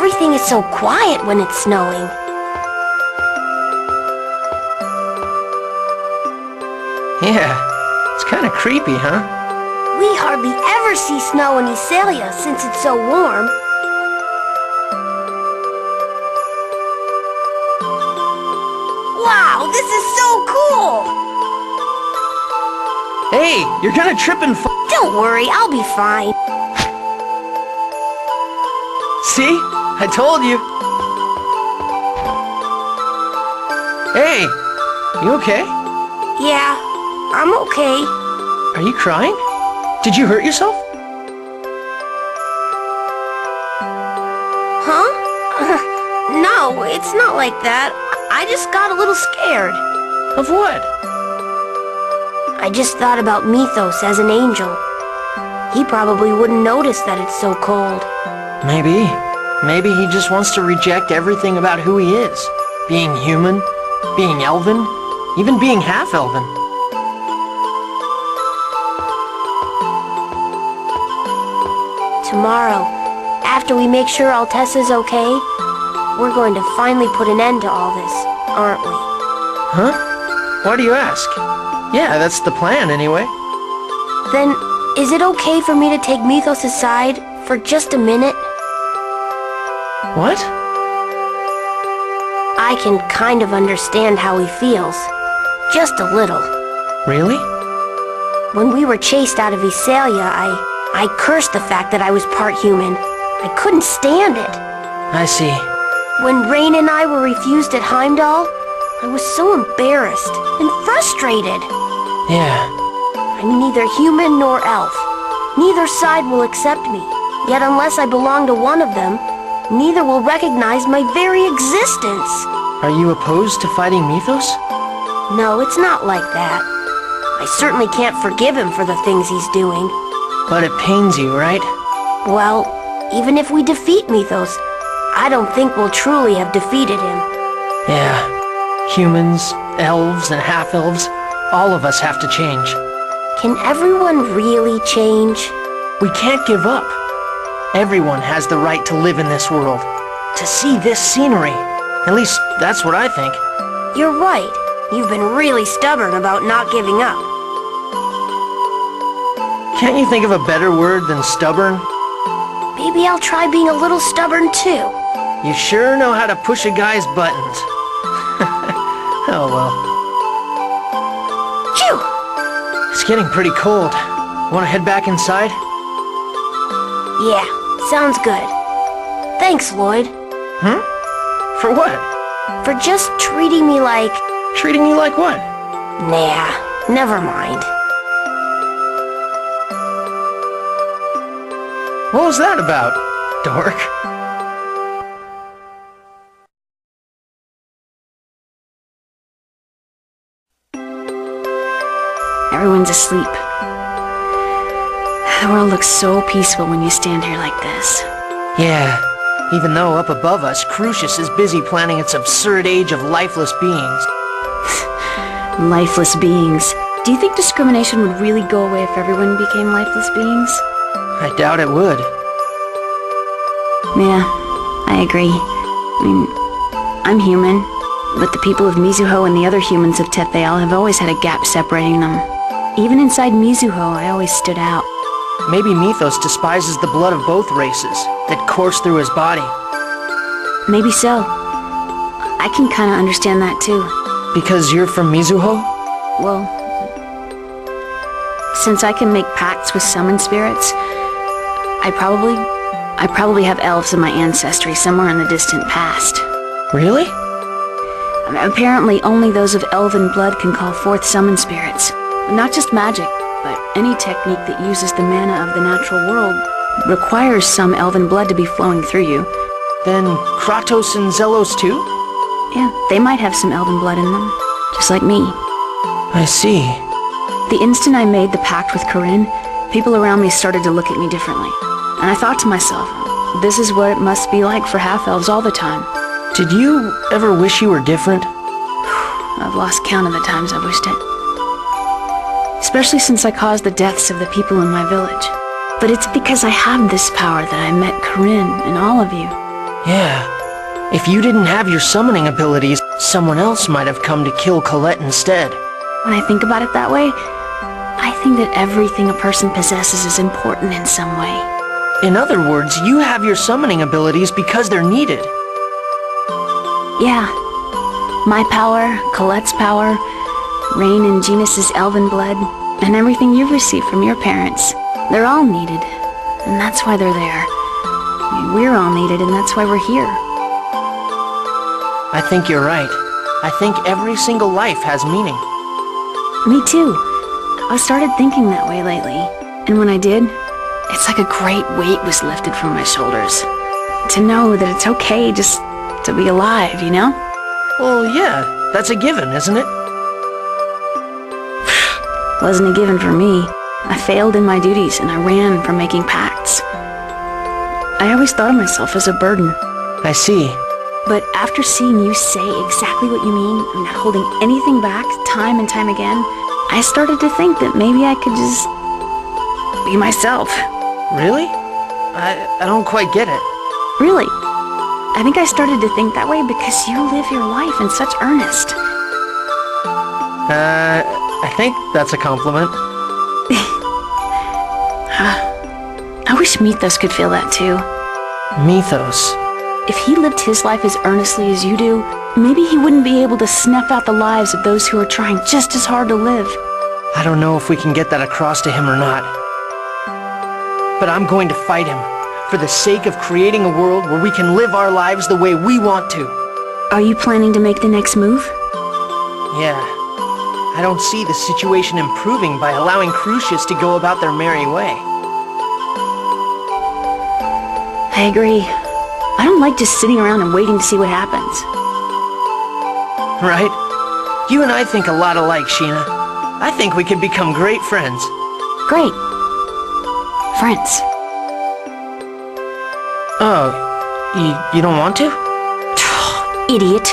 everything is so quiet when it's snowing. Yeah, it's kind of creepy, huh? We hardly ever see snow in Iselia since it's so warm. Wow, this is so cool! Hey, you're gonna trip and fall. Don't worry, I'll be fine. See? I told you. Hey, you okay? Yeah, I'm okay. Are you crying? Did you hurt yourself? Huh? No, it's not like that. I just got a little scared. Of what? I just thought about Mythos as an angel. He probably wouldn't notice that it's so cold. Maybe. Maybe he just wants to reject everything about who he is. Being human, being elven, even being half-elven. Tomorrow, after we make sure Altessa's okay, we're going to finally put an end to all this, aren't we? Huh? Why do you ask? Yeah, that's the plan anyway. Then, is it okay for me to take Mythos aside for just a minute? What? I can kind of understand how he feels. Just a little. Really? When we were chased out of Iselia, I cursed the fact that I was part human. I couldn't stand it. I see. When Rain and I were refused at Heimdall, I was so embarrassed and frustrated. Yeah. I'm neither human nor elf. Neither side will accept me. Yet unless I belong to one of them, neither will recognize my very existence. Are you opposed to fighting Mythos? No, it's not like that. I certainly can't forgive him for the things he's doing. But it pains you, right? Well, even if we defeat Mythos, I don't think we'll truly have defeated him. Yeah. Humans, elves, and half-elves, all of us have to change. Can everyone really change? We can't give up. Everyone has the right to live in this world, to see this scenery. At least, that's what I think. You're right. You've been really stubborn about not giving up. Can't you think of a better word than stubborn? Maybe I'll try being a little stubborn too. You sure know how to push a guy's buttons. Oh well. Phew! It's getting pretty cold. Want to head back inside? Yeah, sounds good. Thanks, Lloyd. Hmm? For what? For just treating me like... Treating you like what? Nah, never mind. What was that about, dork? Everyone's asleep. The world looks so peaceful when you stand here like this. Yeah, even though up above us, Crucius is busy planning its absurd age of lifeless beings. Lifeless beings. Do you think discrimination would really go away if everyone became lifeless beings? I doubt it would. Yeah, I agree. I mean, I'm human, but the people of Mizuho and the other humans of Tetheal have always had a gap separating them. Even inside Mizuho, I always stood out. Maybe Mythos despises the blood of both races that course through his body. Maybe so. I can kinda understand that too. Because you're from Mizuho? Well, since I can make pacts with summon spirits, I probably have elves in my ancestry somewhere in the distant past. Really? Apparently only those of elven blood can call forth summon spirits. Not just magic, but any technique that uses the mana of the natural world requires some elven blood to be flowing through you. Then Kratos and Zelos too? Yeah, they might have some elven blood in them, just like me. I see. The instant I made the pact with Corinne, people around me started to look at me differently. And I thought to myself, this is what it must be like for half-elves all the time. Did you ever wish you were different? I've lost count of the times I've wished it. Especially since I caused the deaths of the people in my village. But it's because I have this power that I met Corinne and all of you. Yeah. If you didn't have your summoning abilities, someone else might have come to kill Colette instead. When I think about it that way, I think that everything a person possesses is important in some way. In other words, you have your summoning abilities because they're needed. Yeah. My power, Colette's power, Rain and Genis' elven blood, and everything you've received from your parents. They're all needed, and that's why they're there. I mean, we're all needed, and that's why we're here. I think you're right. I think every single life has meaning. Me too. I started thinking that way lately, and when I did, it's like a great weight was lifted from my shoulders. To know that it's okay just to be alive, you know? Well, yeah, that's a given, isn't it? Wasn't a given for me. I failed in my duties, and I ran from making pacts. I always thought of myself as a burden. I see. But after seeing you say exactly what you mean, and not holding anything back time and time again, I started to think that maybe I could just be myself. Really? I don't quite get it. Really. I think I started to think that way because you live your life in such earnest. I think that's a compliment. I wish Mythos could feel that too. Mythos. If he lived his life as earnestly as you do, maybe he wouldn't be able to snuff out the lives of those who are trying just as hard to live. I don't know if we can get that across to him or not. But I'm going to fight him, for the sake of creating a world where we can live our lives the way we want to. Are you planning to make the next move? Yeah. I don't see the situation improving by allowing Crucius to go about their merry way. I agree. I don't like just sitting around and waiting to see what happens. Right? You and I think a lot alike, Sheena. I think we could become great friends. Great. Friends. Oh, you don't want to? Idiot.